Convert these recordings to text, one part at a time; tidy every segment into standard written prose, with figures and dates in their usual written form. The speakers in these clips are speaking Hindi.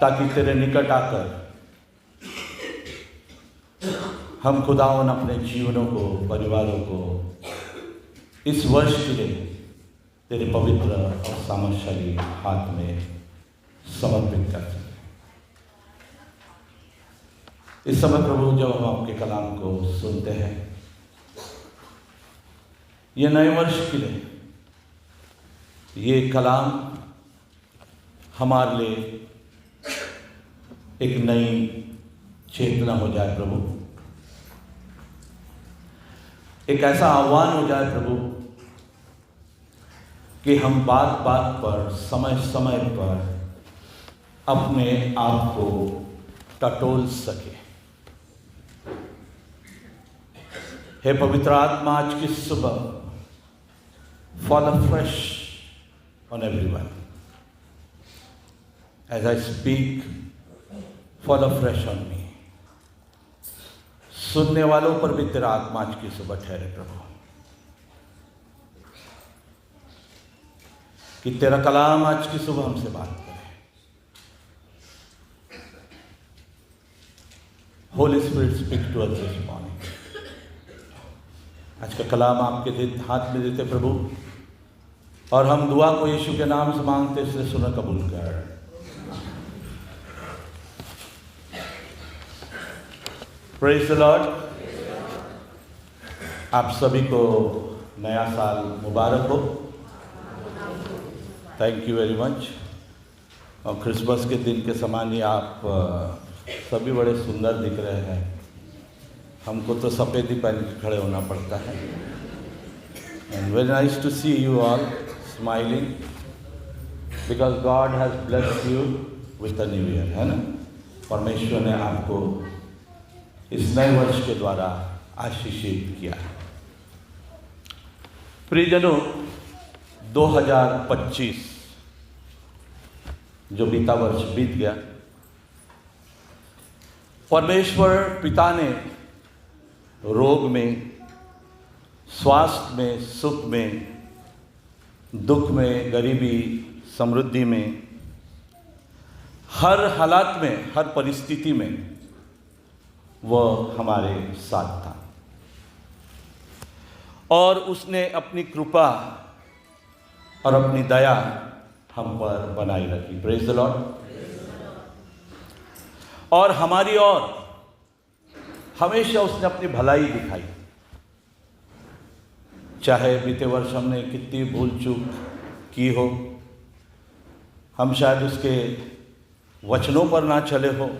ताकि तेरे निकट आकर हम खुदावन अपने जीवनों को, परिवारों को इस वर्ष के लिए तेरे पवित्र और सामर्थ्यशाली हाथ में समर्पित कर सकें। इस समय प्रभु जब हम आपके कलाम को सुनते हैं, ये नए वर्ष के लिए ये कलाम हमारे लिए एक नई चेतना हो जाए प्रभु, एक ऐसा आह्वान हो जाए प्रभु कि हम बात बात पर, समय समय पर अपने आप को टटोल सके। हे पवित्र आत्मा, आज की सुबह fall afresh on everyone as I speak, fall afresh on me. सुनने वालों पर भी तेरा आत्मा आज की सुबह ठहरे प्रभु, कि तेरा कलाम आज की सुबह हमसे बात करे। Holy Spirit speak to us this morning. आज का कलाम आपके हाथ में देते प्रभु, और हम दुआ को यीशु के नाम से मांगते, इसलिए सुना कबूल कर। Praise the Lord. आप सभी को नया साल मुबारक हो। Thank you very much. और क्रिसमस के दिन के समान ही आप सभी बड़े सुंदर दिख रहे हैं। हमको तो सफ़ेद ही पहन के खड़े होना पड़ता है। And very nice to see you all smiling, because God has blessed you with a new year, है ना। परमेश्वर ने आपको इस नए वर्ष के द्वारा आशीषित किया। प्रियजनों, 2025 जो बीता वर्ष बीत गया, परमेश्वर पिता ने रोग में, स्वास्थ्य में, सुख में, दुख में, गरीबी, समृद्धि में, हर हालात में, हर परिस्थिति में वह हमारे साथ था। और उसने अपनी कृपा और अपनी दया हम पर बनाई रखी। Praise the Lord. और हमारी ओर हमेशा उसने अपनी भलाई दिखाई। चाहे बीते वर्ष हमने कितनी भूल चूक की हो, हम शायद उसके वचनों पर ना चले हो,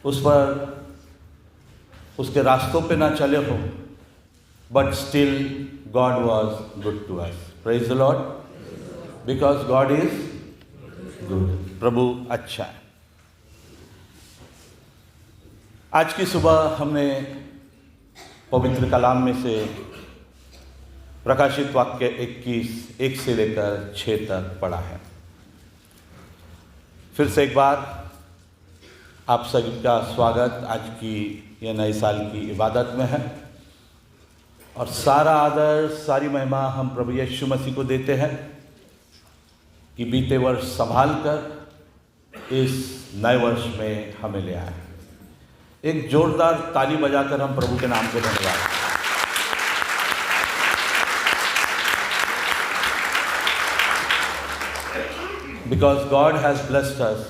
उस पर, उसके रास्तों पे ना चले हो, but still God was good to us. Praise the Lord. Because God is good. प्रभु अच्छा है। आज की सुबह हमने पवित्र कलाम में से प्रकाशित वाक्य 21 1 से लेकर 6 तक पढ़ा है। फिर से एक बार आप सभी का स्वागत आज की यह नए साल की इबादत में है। और सारा आदर, सारी महिमा हम प्रभु यीशु मसीह को देते हैं कि बीते वर्ष संभाल कर इस नए वर्ष में हमें ले आए। एक जोरदार ताली बजाकर हम प्रभु के नाम को धन्यवाद। Because God has blessed us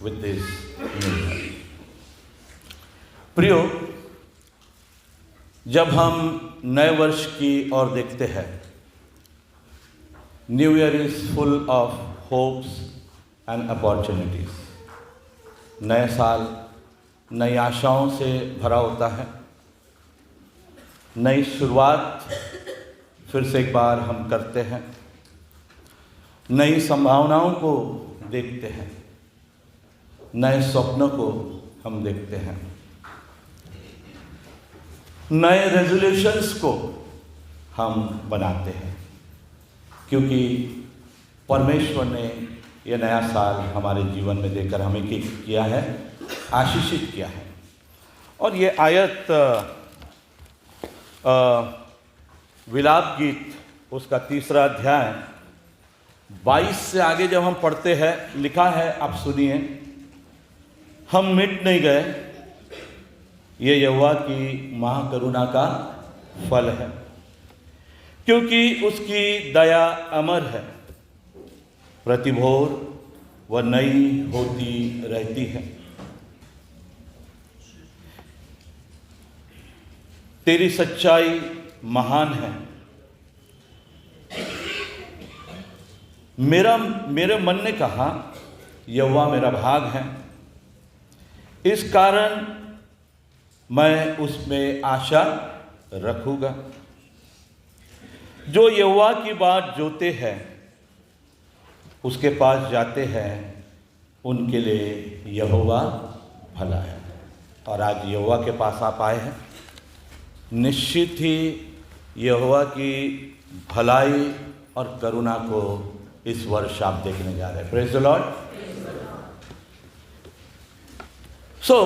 with this new year. प्रियो, जब हम नए वर्ष की ओर देखते हैं, new year is full of hopes and opportunities. नए साल नई आशाओं से भरा होता है। नई शुरुआत फिर से एक बार हम करते हैं। नई संभावनाओं को देखते हैं, नए स्वप्नों को हम देखते हैं, नए रेजोल्यूशंस को हम बनाते हैं, क्योंकि परमेश्वर ने यह नया साल हमारे जीवन में देकर हमें किया है, आशीषित किया है। और ये आयत विलाप गीत उसका 3रा अध्याय 22 से आगे जब हम पढ़ते हैं, लिखा है, आप सुनिए। हम मिट नहीं गए, ये यहोवा की महाकरुणा का फल है, क्योंकि उसकी दया अमर है, प्रतिभोर वह नई होती रहती है। तेरी सच्चाई महान है। मेरे मन ने कहा, यहोवा मेरा भाग है, इस कारण मैं उसमें आशा रखूंगा। जो यहोवा की बात जोते हैं, उसके पास जाते हैं, उनके लिए यहोवा भला है। और आज यहोवा के पास आप आए हैं, निश्चित ही यहोवा की भलाई और करुणा को इस वर्ष आप देखने जा रहे हैं। Praise the Lord. सो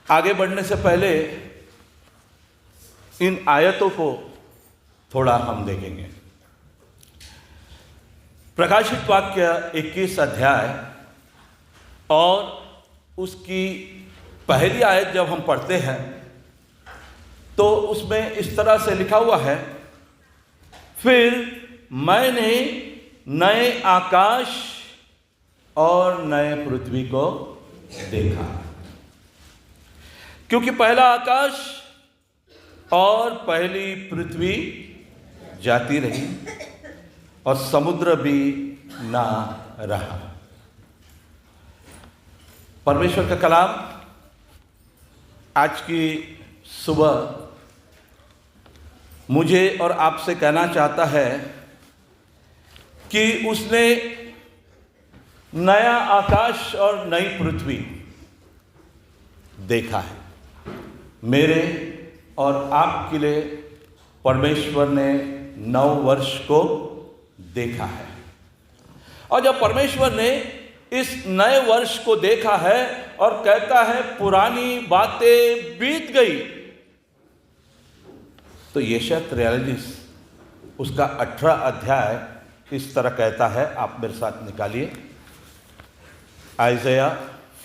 आगे बढ़ने से पहले इन आयतों को थोड़ा हम देखेंगे। प्रकाशित वाक्य 21 अध्याय और उसकी पहली आयत जब हम पढ़ते हैं तो उसमें इस तरह से लिखा हुआ है, फिर मैंने नए आकाश और नए पृथ्वी को देखा, क्योंकि पहला आकाश और पहली पृथ्वी जाती रही और समुद्र भी ना रहा। परमेश्वर का कलाम आज की सुबह मुझे और आपसे कहना चाहता है कि उसने नया आकाश और नई पृथ्वी देखा है। मेरे और आपके लिए परमेश्वर ने 9 वर्ष को देखा है। और जब परमेश्वर ने इस नए वर्ष को देखा है और कहता है पुरानी बातें बीत गई, तो यशायाह 43 उसका 18 अध्याय इस तरह कहता है। आप मेरे साथ निकालिए, आइज़ाया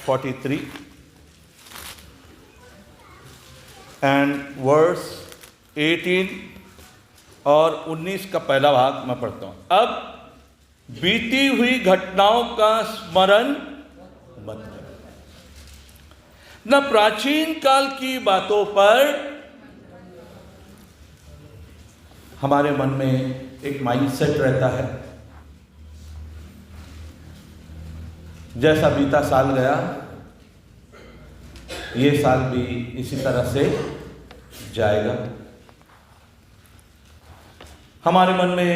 43 एंड वर्स 18 और 19 का पहला भाग मैं पढ़ता हूं। अब बीती हुई घटनाओं का स्मरण मत करो, न प्राचीन काल की बातों पर। हमारे मन में एक माइंडसेट रहता है, जैसा बीता साल गया ये साल भी इसी तरह से जाएगा। हमारे मन में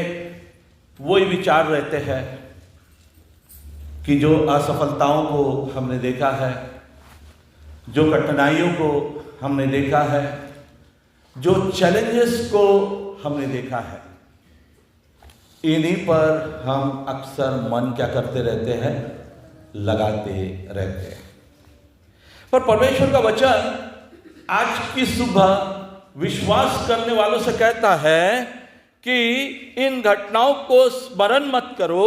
वही विचार रहते हैं कि जो असफलताओं को हमने देखा है, जो कठिनाइयों को हमने देखा है, जो चैलेंजेस को हमने देखा है, इन्हीं पर हम अक्सर मन क्या करते रहते हैं, लगाते रहते हैं। पर परमेश्वर का वचन आज की सुबह विश्वास करने वालों से कहता है कि इन घटनाओं को स्मरण मत करो,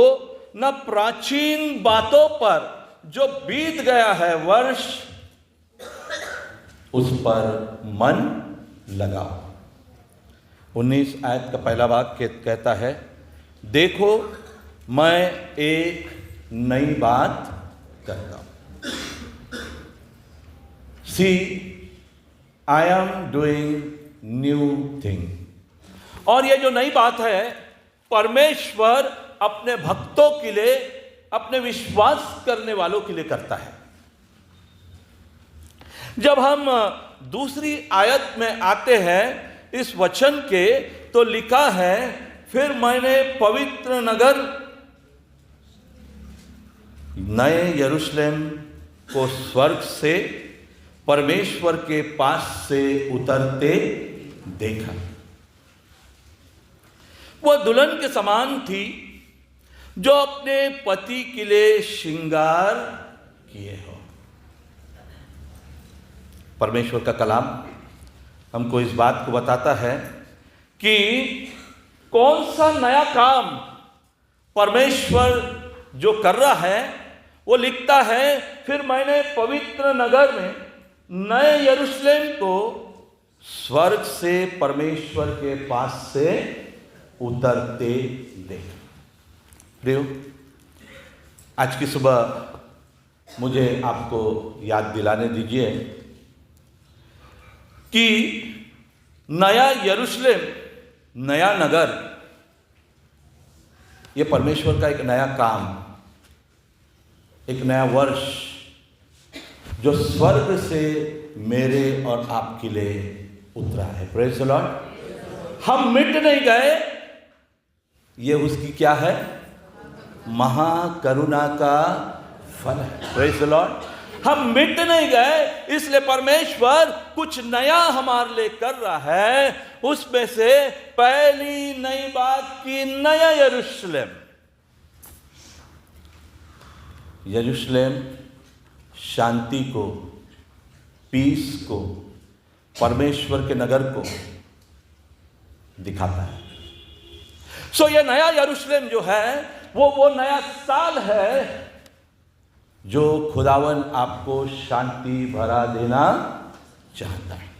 न प्राचीन बातों पर जो बीत गया है वर्ष, उस पर मन लगाओ। 19 आयत का पहला भाग कहता है, देखो मैं एक नई बात करता हूं। See, I am doing new thing। और ये जो नई बात है, परमेश्वर अपने भक्तों के लिए, अपने विश्वास करने वालों के लिए करता है। जब हम दूसरी आयत में आते हैं इस वचन के, तो लिखा है, फिर मैंने पवित्र नगर नए यरूशलेम को स्वर्ग से परमेश्वर के पास से उतरते देखा। वह दुल्हन के समान थी जो अपने पति के लिए श्रृंगार किए हो। परमेश्वर का कलाम हमको इस बात को बताता है कि कौन सा नया काम परमेश्वर जो कर रहा है, वो लिखता है, फिर मैंने पवित्र नगर में नए यरूशलेम को स्वर्ग से परमेश्वर के पास से उतरते देखा। प्रियो, आज की सुबह मुझे आपको याद दिलाने दीजिए कि नया यरूशलेम, नया नगर, ये परमेश्वर का एक नया काम, एक नया वर्ष जो स्वर्ग से मेरे और आपके लिए उतरा है। Praise the Lord. हम मिट नहीं गए, ये उसकी क्या है? महाकरुणा का फल है। Praise the Lord. हम मिट नहीं गए, इसलिए परमेश्वर कुछ नया हमारे लिए कर रहा है। उसमें से पहली नई बात की नया यरूशलेम। यरूशलेम शांति को, पीस को, परमेश्वर के नगर को दिखाता है। सो ये नया यरूशलेम जो है वो नया साल है जो खुदावन आपको शांति भरा देना चाहता है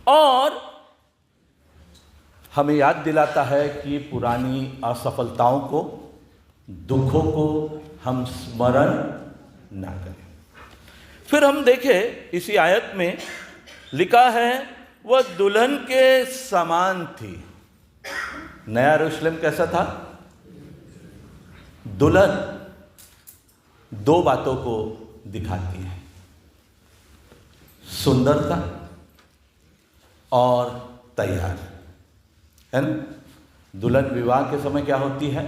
और हमें याद दिलाता है कि पुरानी असफलताओं को, दुखों को हम स्मरण ना करें। फिर हम देखें इसी आयत में लिखा है, वह दुल्हन के समान थी। नया यरूशलेम कैसा था? दुल्हन दो बातों को दिखाती है, सुंदरता और तैयार, है ना? दुल्हन विवाह के समय क्या होती है?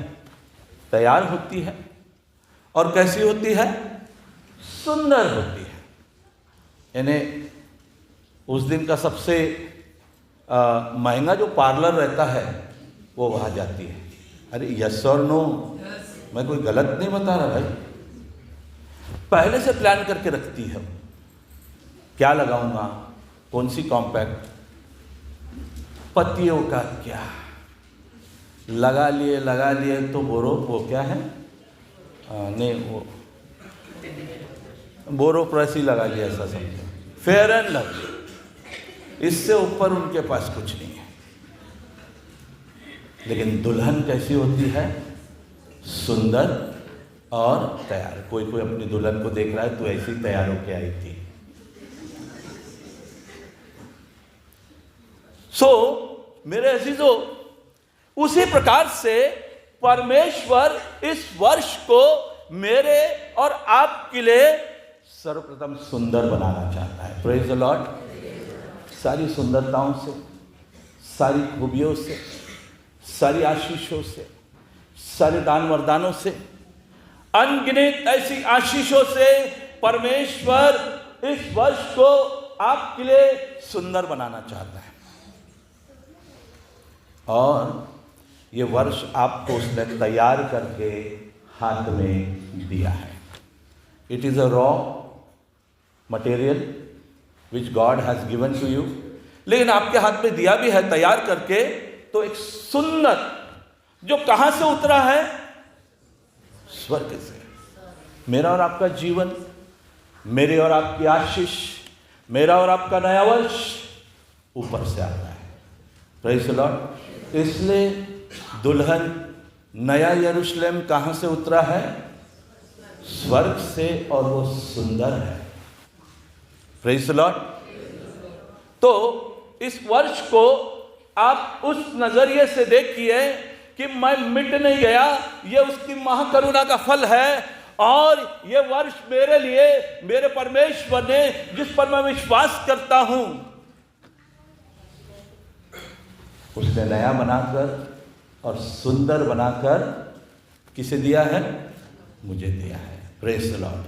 तैयार होती है। और कैसी होती है? सुंदर होती है। यानी उस दिन का सबसे महंगा जो पार्लर रहता है वो वहाँ जाती है। अरे यस और नो, मैं कोई गलत नहीं बता रहा भाई। पहले से प्लान करके रखती है, क्या लगाऊंगा, कौन सी कॉम्पैक्ट, पत्तियों का क्या, लगा लिए तो वो क्या है, नहीं वो बोरोप्रेसी लगा लिया, ऐसा समझो, फेयर एंड लवली, इससे ऊपर उनके पास कुछ नहीं है। लेकिन दुल्हन कैसी होती है? सुंदर और तैयार। कोई अपनी दुल्हन को देख रहा है तो ऐसी तैयार होके आई थी। मेरे अजीजों, उसी प्रकार से परमेश्वर इस वर्ष को मेरे और आपके लिए सर्वप्रथम सुंदर बनाना चाहता है। Praise the Lord. सारी सुंदरताओं से, सारी खूबियों से, सारी आशीषों से, सारे दान वरदानों से, अनगिनत ऐसी आशीषों से परमेश्वर इस वर्ष को आपके लिए सुंदर बनाना चाहता है। और ये वर्ष आपको उसने तैयार करके हाथ में दिया है। It is a raw material which God has given to you, लेकिन आपके हाथ में दिया भी है तैयार करके। तो एक सुंदर, जो कहां से उतरा है? स्वर्ग से। मेरा और आपका जीवन, मेरे और आपकी आशीष, मेरा और आपका नया वर्ष ऊपर से आता है। Praise the Lord. इसलिए दुल्हन नया यरूशलेम कहां से उतरा है? स्वर्ग से, और वो सुंदर है। Praise the Lord. तो इस वर्ष को आप उस नजरिए से देखिए कि मैं मिट नहीं गया, ये उसकी महाकरुणा का फल है। और ये वर्ष मेरे लिए, मेरे परमेश्वर ने, जिस पर मैं विश्वास करता हूं, उसने नया बनाकर और सुंदर बनाकर किसे दिया है? मुझे दिया है। Praise the Lord.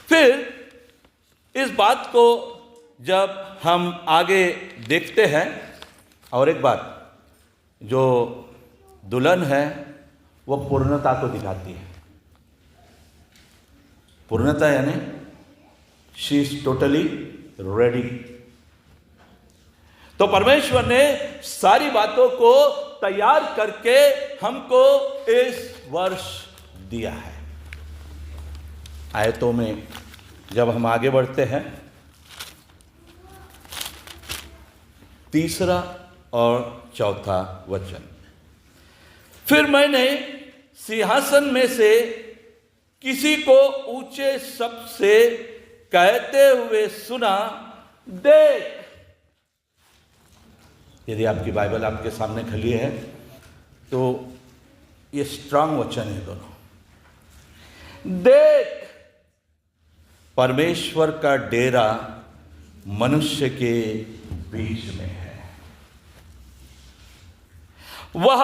फिर इस बात को जब हम आगे देखते हैं, और एक बात, जो दुल्हन है वो पूर्णता को दिखाती है। पूर्णता यानी शी इज टोटली रेडी। तो परमेश्वर ने सारी बातों को तैयार करके हमको इस वर्ष दिया है। आयतों में जब हम आगे बढ़ते हैं, तीसरा और चौथा वचन, फिर मैंने सिंहासन में से किसी को ऊंचे शब्द से कहते हुए सुना, देख। यदि आपकी बाइबल आपके सामने खुली है तो ये स्ट्रांग वचन है दोनों। देख, परमेश्वर का डेरा मनुष्य के बीच में है। वह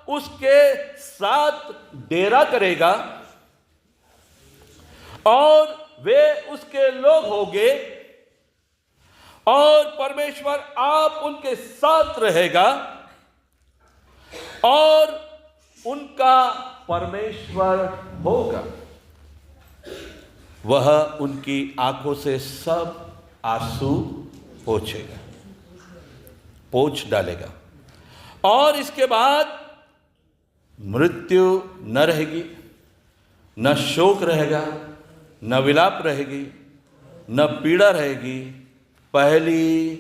उसके साथ डेरा करेगा और वे उसके लोग होंगे और परमेश्वर आप उनके साथ रहेगा और उनका परमेश्वर होगा। वह उनकी आंखों से सब आंसू पोंछ डालेगा और इसके बाद मृत्यु न रहेगी, न शोक रहेगा, न विलाप रहेगी, न पीड़ा रहेगी। पहली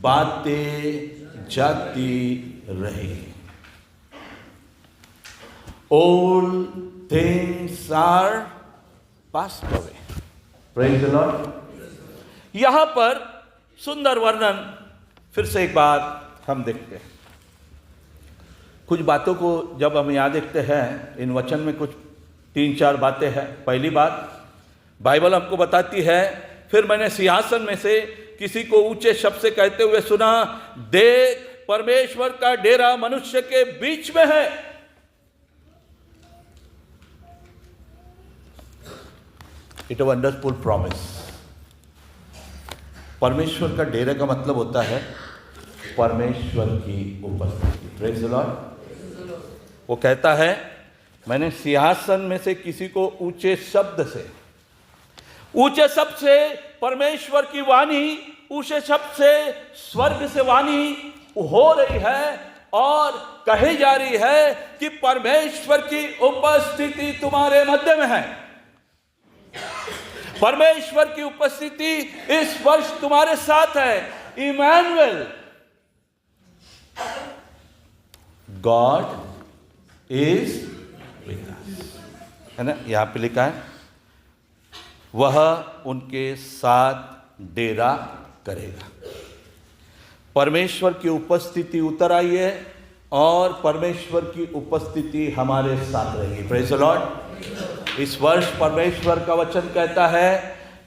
बातें जाती रहेगी। All things are passed away. Praise the Lord. यहां पर सुंदर वर्णन फिर से एक बार हम देखते हैं। कुछ बातों को जब हम यहाँ देखते हैं, इन वचन में कुछ 3-4 बातें हैं। पहली बात, बाइबल हमको बताती है, फिर मैंने सिंहासन में से किसी को ऊंचे शब्द से कहते हुए सुना, देख, परमेश्वर का डेरा मनुष्य के बीच में है। It a wonderful promise. परमेश्वर का डेरे का मतलब होता है परमेश्वर की उपस्थिति। Praise the Lord. वो कहता है, मैंने सिंहासन में से किसी को ऊंचे शब्द से परमेश्वर की वाणी, ऊंचे शब्द से स्वर्ग से वाणी हो रही है और कही जा रही है कि परमेश्वर की उपस्थिति तुम्हारे मध्य में है। परमेश्वर की उपस्थिति इस वर्ष तुम्हारे साथ है। Emmanuel, God is with us, है ना। यहां पे लिखा है, वह उनके साथ डेरा करेगा। परमेश्वर की उपस्थिति उतर आई है और परमेश्वर की उपस्थिति हमारे साथ रहेगी। Praise the Lord. इस वर्ष परमेश्वर का वचन कहता है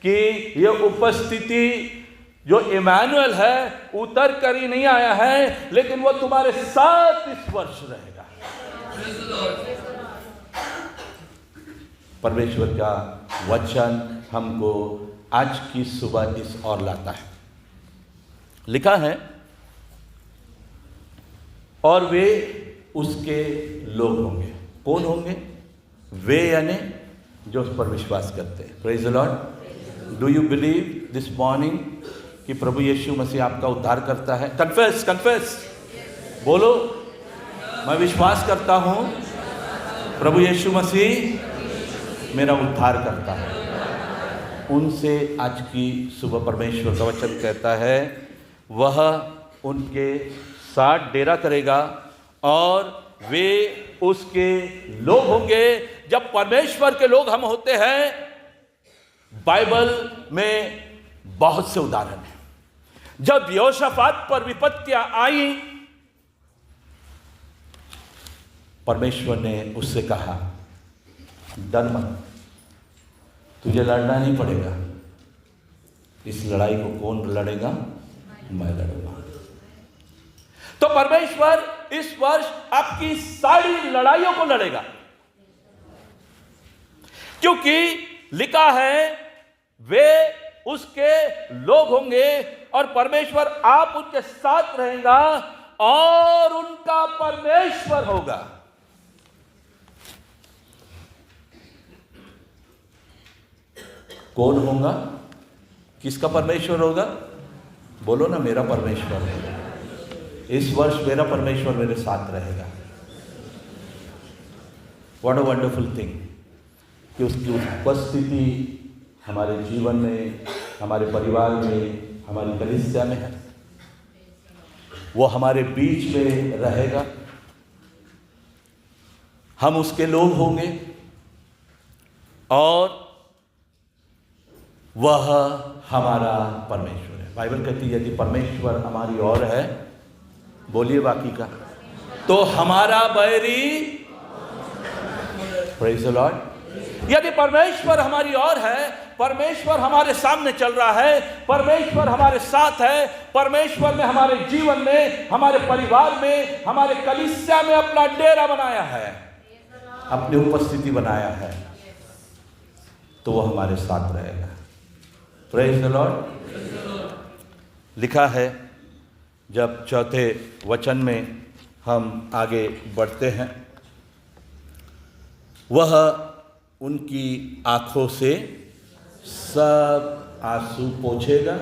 कि यह उपस्थिति जो इमैनुएल है उतर कर ही नहीं आया है, लेकिन वो तुम्हारे साथ इस वर्ष रहेगा। परमेश्वर का वचन हमको आज की सुबह इस ओर लाता है। लिखा है, और वे उसके लोग होंगे। कौन होंगे? वे यानी जो उस पर विश्वास करते हैं। Praise the Lord. Do you believe this morning कि प्रभु यीशु मसीह आपका उद्धार करता है? कन्फेस बोलो, मैं विश्वास करता हूं प्रभु यीशु मसीह मेरा उद्धार करता है। उनसे आज की सुबह परमेश्वर का वचन कहता है, वह उनके साथ डेरा करेगा और वे उसके लोग होंगे। जब परमेश्वर के लोग हम होते हैं, बाइबल में बहुत से उदाहरण हैं। जब यहोशापात पर विपत्तियां आई, परमेश्वर ने उससे कहा, डर मत, तुझे लड़ना नहीं पड़ेगा। इस लड़ाई को कौन लड़ेगा? मैं लड़ूंगा। तो परमेश्वर इस वर्ष आपकी सारी लड़ाइयों को लड़ेगा, क्योंकि लिखा है वे उसके लोग होंगे और परमेश्वर आप उनके साथ रहेगा और उनका परमेश्वर होगा। कौन होगा? किसका परमेश्वर होगा? बोलो ना, मेरा परमेश्वर है। इस वर्ष मेरा परमेश्वर मेरे साथ रहेगा। What a wonderful thing. कि उसकी उपस्थिति हमारे जीवन में, हमारे परिवार में, हमारी कलीसिया में है। वो हमारे बीच में रहेगा, हम उसके लोग होंगे और वह हमारा परमेश्वर है। बाइबल कहती है यदि परमेश्वर हमारी ओर है, बोलिए बाकी का, तो हमारा बैरी, प्रेज़ द लॉर्ड। यदि परमेश्वर हमारी ओर है, परमेश्वर हमारे सामने चल रहा है, परमेश्वर हमारे साथ है, परमेश्वर ने हमारे जीवन में, हमारे परिवार में, हमारे कलीसिया में अपना डेरा बनाया है, अपनी उपस्थिति बनाया है, तो वो हमारे साथ रहेगा। Praise the Lord. लिखा है, जब चौथे वचन में हम आगे बढ़ते हैं, वह उनकी आंखों से सब आंसू पोंछेगा।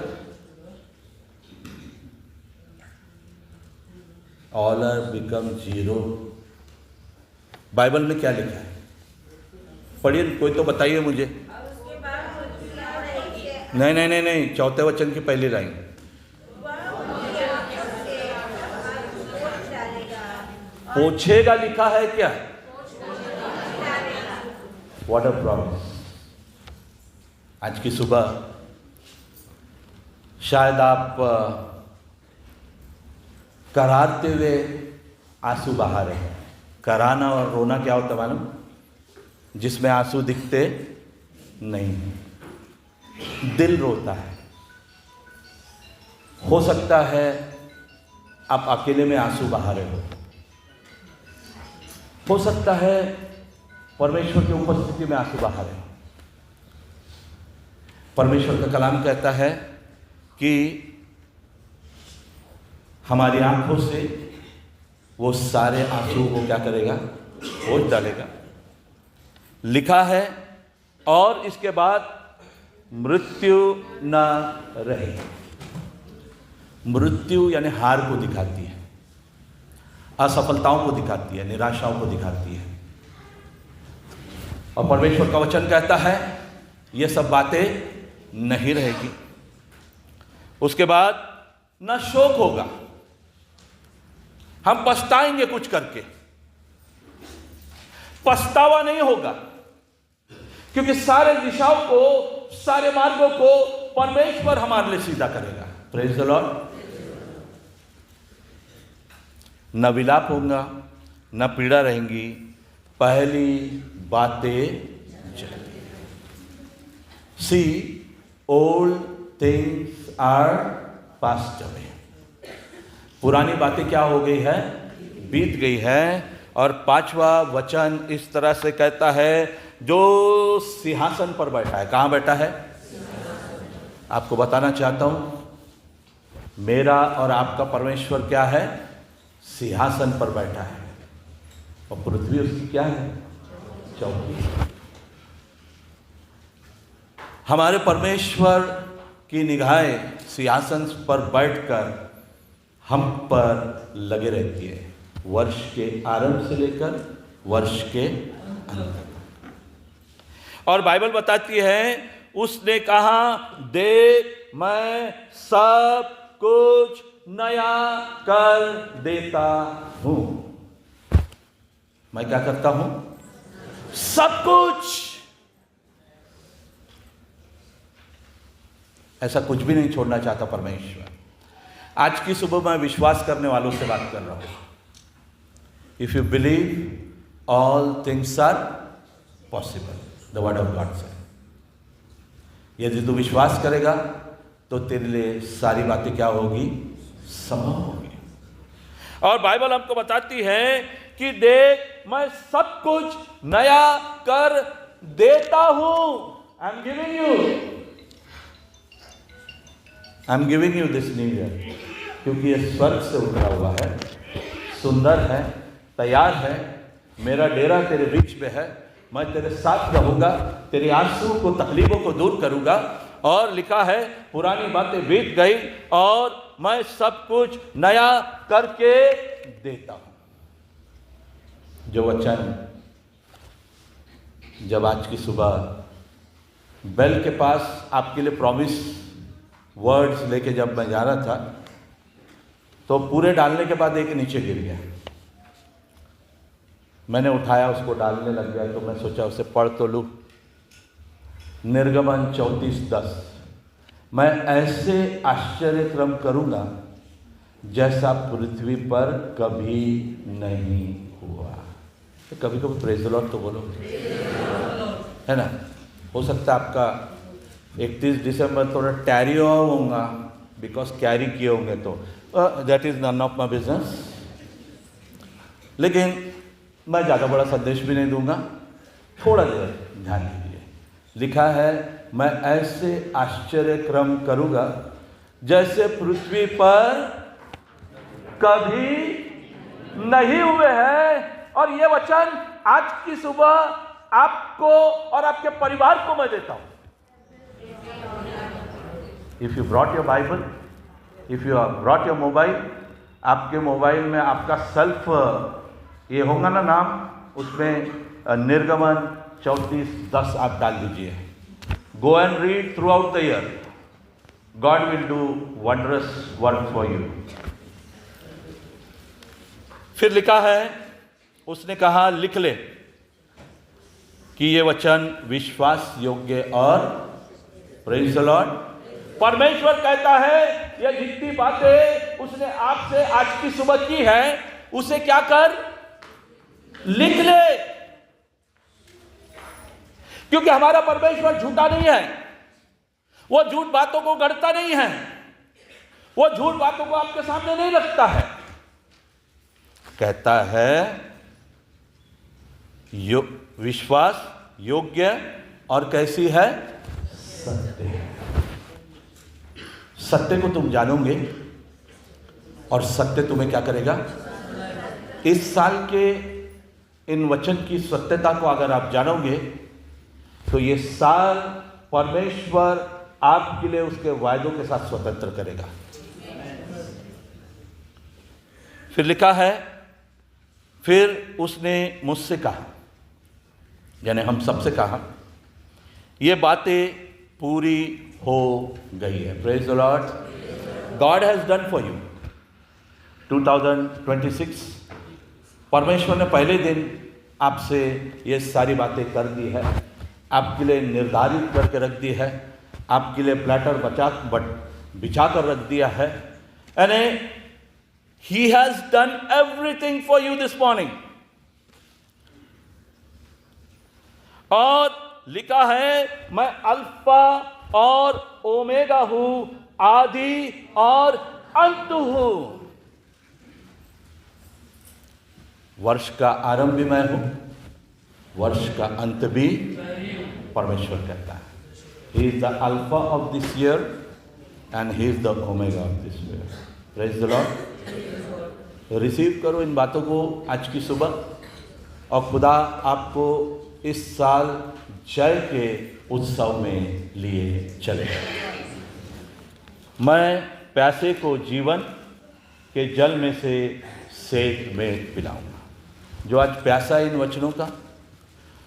ऑलर बिकम जीरो। बाइबल में क्या लिखा है? पढ़िए, कोई तो बताइए मुझे। नहीं, चौथे वचन की पहली लाइन। पोंछेगा लिखा है क्या? What a promise. आज की सुबह शायद आप कराते हुए आंसू बहा रहे हैं। कराना और रोना क्या होता है मालूम? जिसमें आंसू दिखते नहीं, दिल रोता है। हो सकता है आप अकेले में आंसू बहा रहे हो सकता है परमेश्वर की उपस्थिति में आंसू बहा रहे हो। परमेश्वर का कलाम कहता है कि हमारी आंखों से वो सारे आंसू को क्या करेगा? पोंछ डालेगा। लिखा है, और इसके बाद मृत्यु न रहे। मृत्यु यानी हार को दिखाती है, असफलताओं को दिखाती है, निराशाओं को दिखाती है। और परमेश्वर का वचन कहता है ये सब बातें नहीं रहेगी। उसके बाद न शोक होगा, हम पछताएंगे कुछ करके, पछतावा नहीं होगा, क्योंकि सारे दिशाओं को, सारे मार्गों को परमेश्वर हमारे लिए सीधा करेगा। Praise the Lord. न विलाप होगा, न पीड़ा रहेंगी, पहली बातें चली। See old things are passed away. पुरानी बातें क्या हो गई है? बीत गई है। और पांचवा वचन इस तरह से कहता है, जो सिंहासन पर बैठा है। कहाँ बैठा है? आपको बताना चाहता हूं, मेरा और आपका परमेश्वर क्या है? सिंहासन पर बैठा है, और पृथ्वी उसकी क्या है? चौकी। हमारे परमेश्वर की निगाहें सिंहासन पर बैठकर हम पर लगे रहती है, वर्ष के आरंभ से लेकर वर्ष के अंत तक। और बाइबल बताती है, उसने कहा, देख मैं सब कुछ नया कर देता हूं। मैं क्या करता हूं? सब कुछ। ऐसा कुछ भी नहीं छोड़ना चाहता परमेश्वर। आज की सुबह मैं विश्वास करने वालों से बात कर रहा हूं। If you believe all things are possible, the word of God से। यदि तू विश्वास करेगा तो तेरे लिए सारी बातें क्या होगी? संभव होगी। और बाइबल हमको बताती है कि देख मैं सब कुछ नया कर देता हूं। I am giving you this new year, क्योंकि ये स्वर्ग से उतरा हुआ है, सुंदर है, तैयार है। मेरा डेरा तेरे बीच में है, मैं तेरे साथ रहूंगा, तेरे आंसू को, तकलीफों को दूर करूंगा। और लिखा है, पुरानी बातें बीत गई और मैं सब कुछ नया करके देता हूं। जो वचन जब आज की सुबह बेल के पास आपके लिए प्रॉमिस वर्ड्स लेके जब मैं जा रहा था तो पूरे डालने के बाद एक नीचे गिर गया। मैंने उठाया, उसको डालने लग गया तो मैं सोचा उसे पढ़ तो लूँ। निर्गमन 34:10, मैं ऐसे आश्चर्यक्रम करूँगा जैसा पृथ्वी पर कभी नहीं हुआ। तो कभी कभी प्रेज द लॉर्ड तो बोलो, है ना। हो सकता है आपका 31 दिसंबर थोड़ा टैरी होगा बिकॉज कैरी किए होंगे तो that is none of my business. लेकिन मैं ज़्यादा बड़ा संदेश भी नहीं दूंगा, थोड़ा देर ध्यान दीजिए। लिखा है, मैं ऐसे आश्चर्यक्रम करूँगा जैसे पृथ्वी पर कभी नहीं हुए हैं। और ये वचन आज की सुबह आपको और आपके परिवार को मैं देता हूं। If you brought your Bible, if you brought your mobile, आपके मोबाइल में आपका सेल्फ ये होगा ना नाम, उसमें निर्गमन 34:10 आप डाल दीजिए। Go and read through out the year, God will do wondrous work for you. फिर लिखा है, उसने कहा लिख ले कि ये वचन विश्वास योग्य और प्रेज़ द लॉर्ड। परमेश्वर कहता है ये जितनी बातें उसने आपसे आज की सुबह की है उसे क्या कर, लिख ले। क्योंकि हमारा परमेश्वर झूठा नहीं है, वो झूठ बातों को गढ़ता नहीं है, वो झूठ बातों को आपके सामने नहीं रखता है। कहता है विश्वास योग्य और कैसी है, सत्य। सत्य को तुम जानोगे और सत्य तुम्हें क्या करेगा। इस साल के इन वचन की सत्यता को अगर आप जानोगे तो ये साल परमेश्वर आपके लिए उसके वायदों के साथ स्वतंत्र करेगा। फिर लिखा है, फिर उसने मुझसे कहा, यानी हम सबसे कहा, ये बातें पूरी हो गई है। Praise the Lord. God has done for you 2026। परमेश्वर ने पहले दिन आपसे ये सारी बातें कर दी है, आपके लिए निर्धारित करके रख दी है, आपके लिए प्लेटर बिछा कर रख दिया है। यानी He has done everything for you this morning. और लिखा है, मैं अल्फा और ओमेगा हूं, आदि और अंत हूं। वर्ष का आरंभ भी मैं हूं, वर्ष का अंत भी परमेश्वर कहता है। He is the alpha of this year and he is the omega of this year. Praise the Lord. Receive करो इन बातों को आज की सुबह और खुदा आपको इस साल जय के उत्सव में लिए चले। मैं प्यासे को जीवन के जल में से सेठ में पिलाऊंगा। जो आज प्यासा इन वचनों का,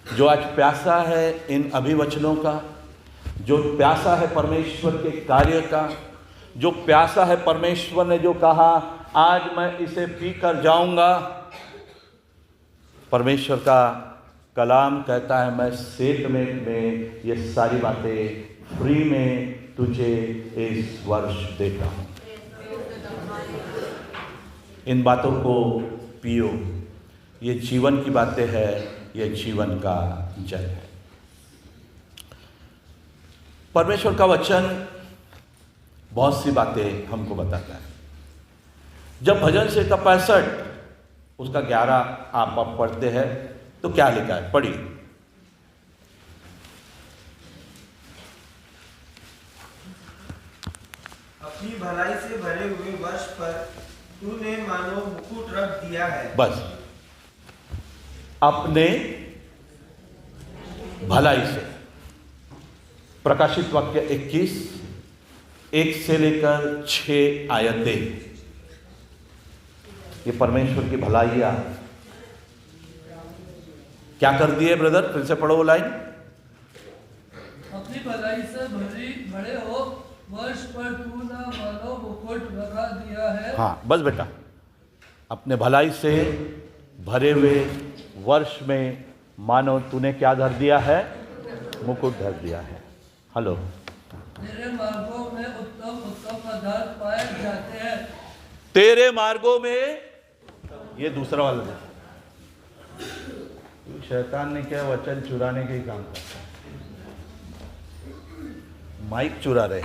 जो आज प्यासा है इन अभिवचनों का, जो प्यासा है परमेश्वर के कार्य का, जो प्यासा है परमेश्वर ने जो कहा आज मैं इसे पी कर जाऊंगा। परमेश्वर का कलाम कहता है, मैं सेठ में ये सारी बातें फ्री में तुझे इस वर्ष देता हूं। इन बातों को पियो, ये जीवन की बातें हैं, ये जीवन का जल है। परमेश्वर का वचन बहुत सी बातें हमको बताता है। जब भजन संहिता 65 उसका 11 आप पढ़ते हैं तो क्या लिखा है, पढ़िए। अपनी भलाई से भरे हुए वर्ष पर तूने मानो मुकुट रख दिया है। बस अपने भलाई से। प्रकाशित वाक्य 21 1 से लेकर 6 आयतें, ये परमेश्वर की भलाइयाँ क्या कर दिए ब्रदर? फिर से पढ़ो वो लाइन। अपनी भलाई से भरे हो वर्ष पर तू ना मानो मुकुट लगा दिया है। हाँ बस बेटा, अपने भलाई से भरे हुए वर्ष में मानो तूने क्या धर दिया है? मुकुट धर दिया है। हेलो। तेरे मार्गों में उत्तम उत्तम पदार्थ पाए जाते हैं। तेरे मार्गों में, ये दूसरा वाला है। शैतान ने क्या वचन चुराने के ही काम करता है। माइक चुरा रहे।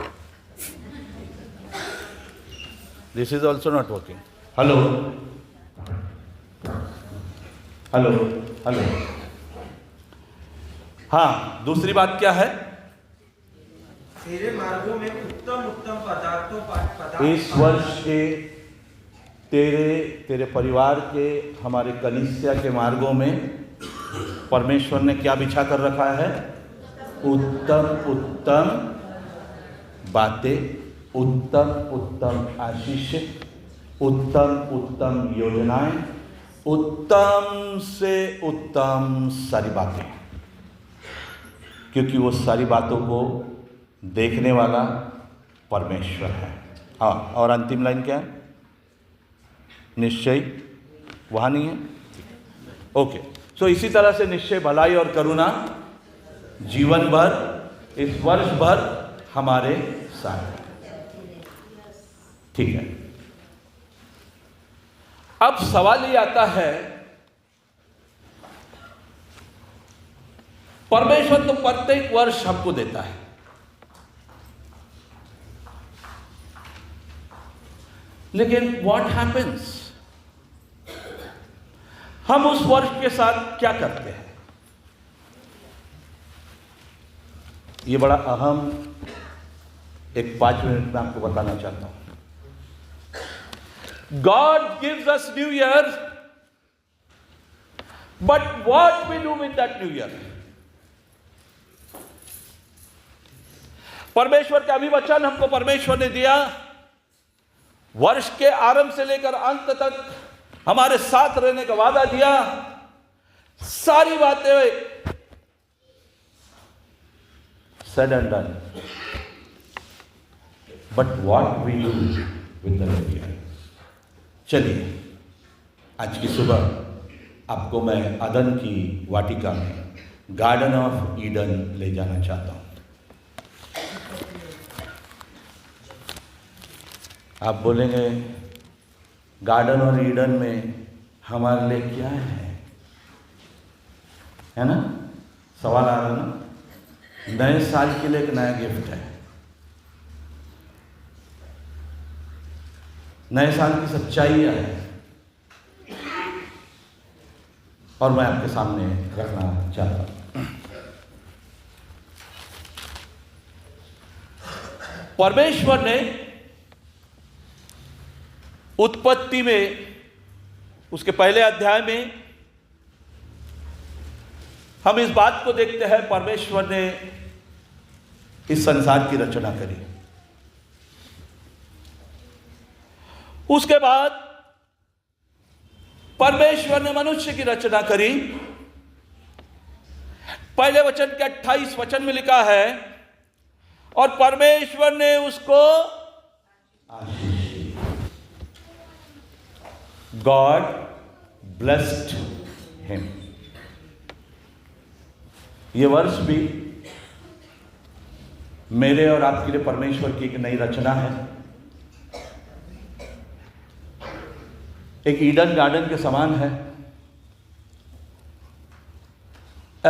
This is also not working. Hello hello hello. हाँ, दूसरी बात क्या है? तेरे मार्गों में उत्तम उत्तम पदार्थ इस वर्ष के तेरे परिवार के, हमारे कलीसिया के मार्गों में परमेश्वर ने क्या बिछा कर रखा है? उत्तम उत्तम बातें, उत्तम उत्तम आशीष, उत्तम उत्तम योजनाएं, उत्तम से उत्तम सारी बातें, क्योंकि वो सारी बातों को देखने वाला परमेश्वर है। हाँ, और अंतिम लाइन क्या है? निश्चय, वहाँ नहीं है? ओके। सो इसी तरह से निश्चय, भलाई और करुणा जीवन भर, इस वर्ष भर हमारे साथ। ठीक है। अब सवाल ये आता है, परमेश्वर तो प्रत्येक वर्ष हमको देता है, लेकिन व्हाट हैपेंस? हम उस वर्ष के साथ क्या करते हैं? ये बड़ा अहम एक 5 मिनट में आपको बताना चाहता हूं। God gives us New Year, but what we do with that New Year? परमेश्वर के अभिवचन हमको परमेश्वर ने दिया, वर्ष के आरंभ से लेकर अंत तक हमारे साथ रहने का वादा दिया, सारी बातें said and done, but what we do with the New Year? चलिए, आज की सुबह आपको मैं अदन की वाटिका में, गार्डन ऑफ ईडन ले जाना चाहता हूं। आप बोलेंगे, गार्डन और ईडन में हमारे लिए क्या है ना? सवाल आ रहा है ना? नए साल के लिए एक नया गिफ्ट है, नए साल की सच्चाइयां हैं, और मैं आपके सामने रखना चाहता हूं। परमेश्वर ने उत्पत्ति में, उसके पहले अध्याय में हम इस बात को देखते हैं, परमेश्वर ने इस संसार की रचना करी। उसके बाद परमेश्वर ने मनुष्य की रचना करी। पहले वचन के 28 वचन में लिखा है, और परमेश्वर ने उसको आशीष दी। God blessed him. ये वर्ष भी मेरे और आपके लिए परमेश्वर की एक नई रचना है, एक ईडन गार्डन के समान है।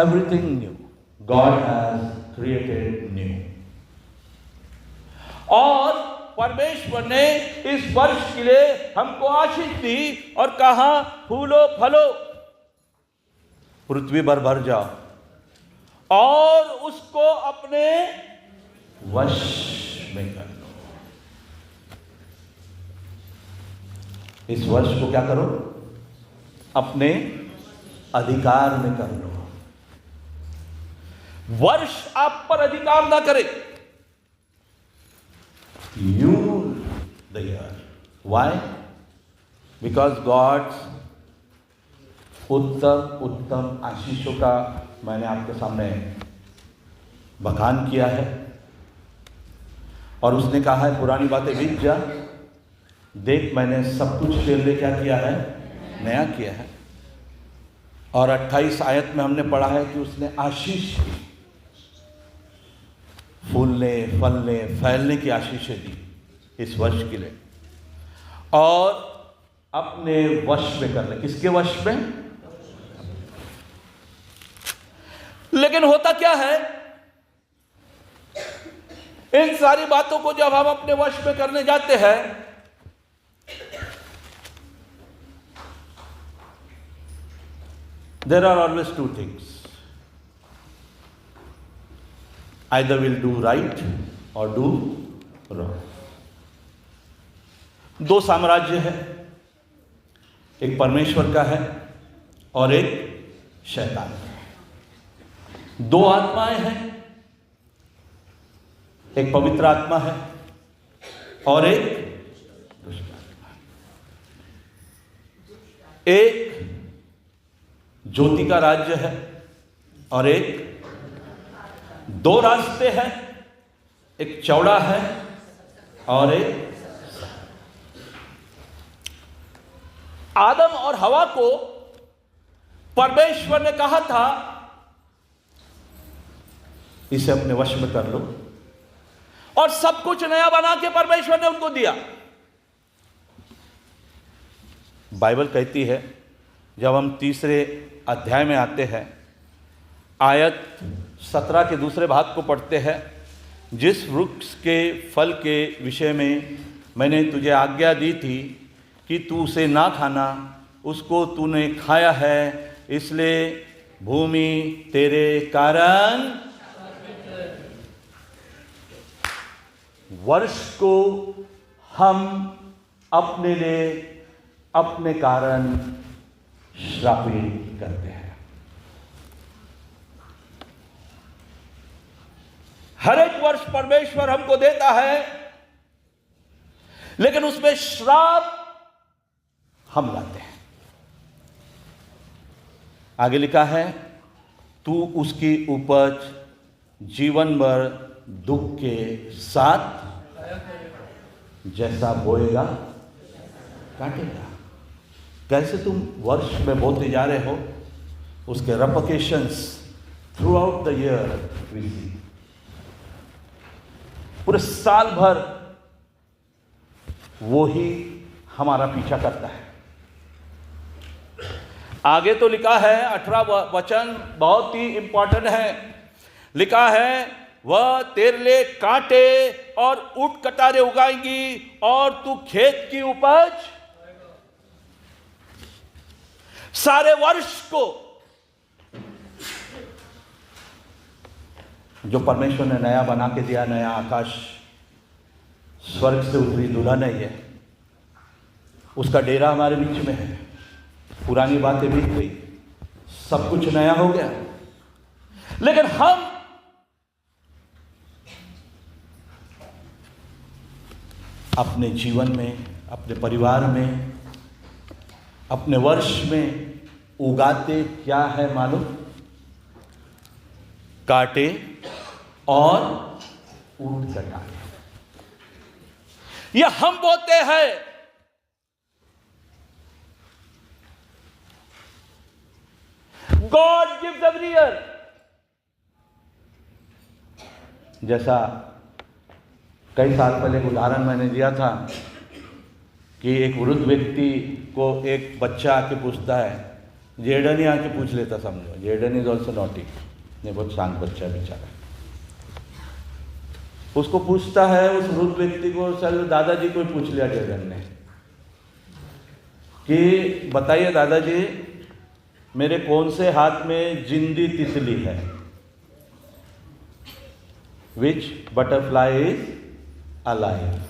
Everything new, God has created new. और परमेश्वर ने इस वर्ष के लिए हमको आशीष दी और कहा, फूलो फलो, पृथ्वी भर भर जाओ और उसको अपने वश में कर लो। इस वर्ष को क्या करो? अपने अधिकार में कर लो। वर्ष आप पर अधिकार ना करे। You the year. Why? Because God's उत्तम आशीषों का मैंने आपके सामने बखान किया है, और उसने कहा है पुरानी बातें बीत जा, देख मैंने सब कुछ तेरे लिए क्या किया है, नया किया है। और 28 आयत में हमने पढ़ा है कि उसने आशीष की, फूलने फलने फैलने की आशीषें दी इस वर्ष के लिए, और अपने वश में करने। किसके वश में? लेकिन होता क्या है, इन सारी बातों को जब हम अपने वश में करने जाते हैं, there are always two things. Either we'll do right or do wrong. दो साम्राज्य है, एक परमेश्वर का है और एक शैतान का है। दो आत्माएं हैं, एक पवित्र आत्मा है और एक दुष्ट आत्मा है। एक ज्योति का राज्य है और एक, दो रास्ते हैं, एक चौड़ा है और एक। आदम और हवा को परमेश्वर ने कहा था इसे अपने वश में कर लो, और सब कुछ नया बना के परमेश्वर ने उनको दिया। बाइबल कहती है, जब हम तीसरे अध्याय में आते हैं, आयत 17 के दूसरे भाग को पढ़ते हैं, जिस वृक्ष के फल के विषय में मैंने तुझे आज्ञा दी थी कि तू उसे ना खाना, उसको तूने खाया है, इसलिए भूमि तेरे कारण वर्ष को हम अपने लिए अपने कारण श्रापित करते हैं। हर एक वर्ष परमेश्वर हमको देता है, लेकिन उसमें श्राप हम लाते हैं। आगे लिखा है, तू उसकी उपज जीवन भर दुख के साथ जैसा बोएगा काटेगा। कैसे तुम वर्ष में बोते जा रहे हो, उसके repercussions through out the year will see. पूरे साल भर वो ही हमारा पीछा करता है। आगे तो लिखा है, 18 वचन बहुत ही इंपॉर्टेंट है। लिखा है, वह तेरे लिए कांटे और ऊंट कटारे उगाएंगी और तू खेत की उपज सारे वर्ष को। जो परमेश्वर ने नया बना के दिया, नया आकाश, स्वर्ग से उतरी दुल्हन है ये, उसका डेरा हमारे बीच में है। पुरानी बातें बीत गई, सब कुछ नया हो गया, लेकिन हम अपने जीवन में, अपने परिवार में, अपने वर्ष में उगाते क्या है मालूम? कांटे और ऊंट कटारे। यह हम बोते हैं। God gives every year. जैसा कई साल पहले एक उदाहरण मैंने दिया था कि एक वृद्ध व्यक्ति को एक बच्चा आके पूछता है, जेडन ही आके पूछ लेता, समझो जेडन इज ऑल्सो नॉटी, नहीं बहुत शांत बच्चा बेचारा, उसको पूछता है उस वृद्ध व्यक्ति को, चल दादाजी को पूछ लिया जेडन ने कि बताइए दादाजी, मेरे कौन से हाथ में जिंदी तितली है? विच बटरफ्लाई इज अलाइव?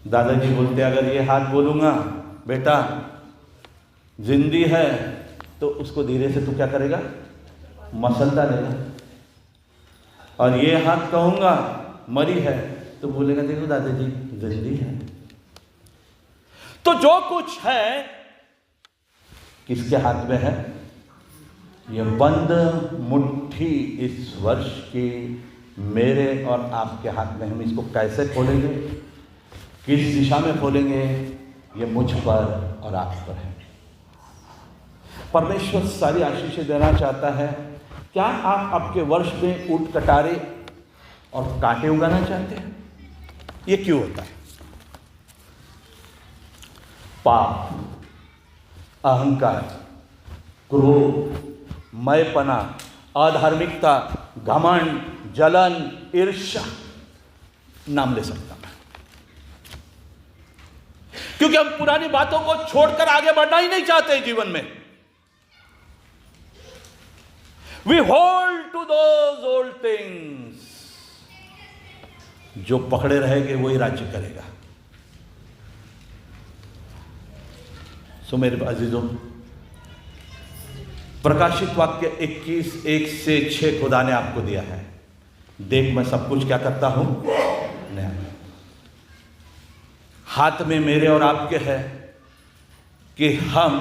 दादाजी बोलते, अगर ये हाथ बोलूंगा बेटा जिंदी है, तो उसको धीरे से तू क्या करेगा? मसलता लेगा। और ये हाथ कहूंगा मरी है, तो बोलेगा देखो दादाजी जिंदी है। तो जो कुछ है किसके हाथ में है? ये बंद मुट्ठी इस वर्ष की मेरे और आपके हाथ में। हम इसको कैसे खोलेंगे, किस दिशा में खोलेंगे, ये मुझ पर और आप पर है। परमेश्वर सारी आशीषें देना चाहता है। क्या आप आपके वर्ष में ऊंट कटारे और कांटे उगाना चाहते हैं? ये क्यों होता है? पाप, अहंकार, क्रोध, मैपना, अधार्मिकता, घमंड, जलन, ईर्ष्या, नाम ले सकता मैं, क्योंकि हम पुरानी बातों को छोड़कर आगे बढ़ना ही नहीं चाहते जीवन में। We hold to those old things. जो पकड़े रहेंगे वही राज्य करेगा। सो मेरे अजीजों, प्रकाशित वाक्य 21:1-6 खुदा ने आपको दिया है। देख मैं सब कुछ क्या करता हूं, नया। हाथ में मेरे और आपके है कि हम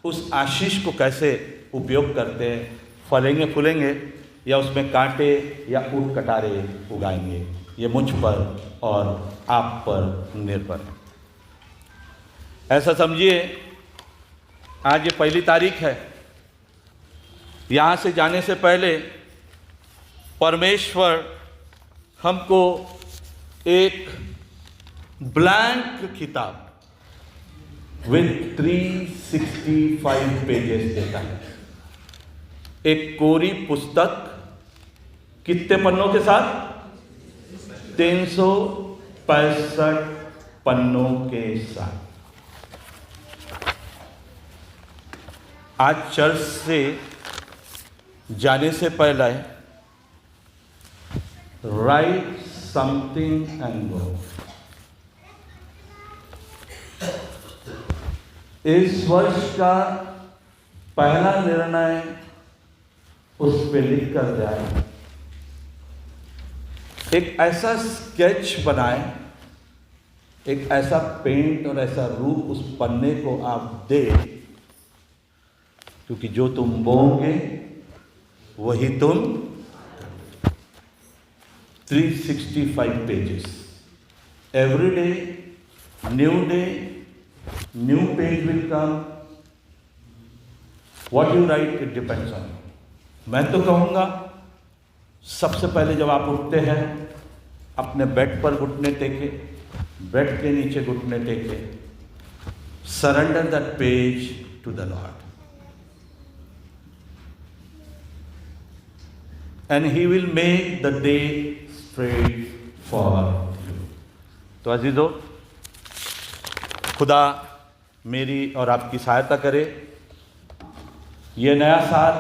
उस आशीष को कैसे उपयोग करते हैं। फलेंगे फूलेंगे या उसमें कांटे या ऊंट कटारे उगाएंगे, ये मुझ पर और आप पर निर्भर है। ऐसा समझिए, आज ये पहली तारीख है। यहाँ से जाने से पहले परमेश्वर हमको एक ब्लैंक किताब विद 365 पेजेस देता है। एक कोरी पुस्तक कितने पन्नों के साथ? 365 पन्नों के साथ। आज चर्च से जाने से पहले राइट समथिंग एंड गो। इस वर्ष का पहला निर्णय उस पे लिख कर जाए। एक ऐसा स्केच बनाए, एक ऐसा पेंट और ऐसा रूप उस पन्ने को आप दे, क्योंकि जो तुम बोओगे वही तुम। 365 pages, every day new page will come. What you right it depends on. मैं तो कहूँगा सबसे पहले जब आप उठते हैं, अपने बेड पर घुटने टेके, बेड के नीचे घुटने टेके, surrender that page to the Lord and he will make the day straight for you. तो अजीजों, खुदा मेरी और आपकी सहायता करे। ये नया साल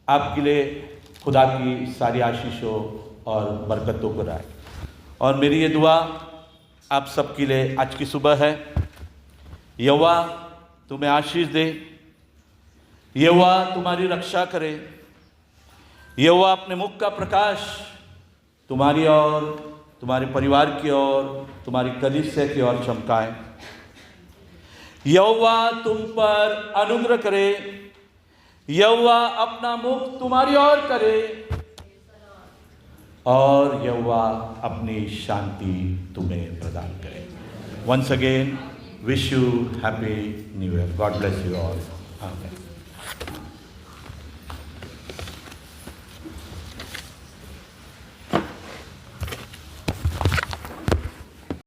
आपके लिए खुदा की सारी आशीषों और बरकतों को राय। और मेरी ये दुआ आप सबके लिए आज की सुबह है, यहोवा तुम्हें आशीष दे, यहोवा तुम्हारी रक्षा करे, यहोवा अपने मुख का प्रकाश तुम्हारी और तुम्हारे परिवार की ओर, तुम्हारी कलीसिया की ओर चमकाए। यहोवा तुम पर अनुग्रह करे, यहोवा अपना मुख तुम्हारी ओर करे और यहोवा अपनी शांति तुम्हें प्रदान करे। Once again wish you happy new year. God bless you all. आमीन।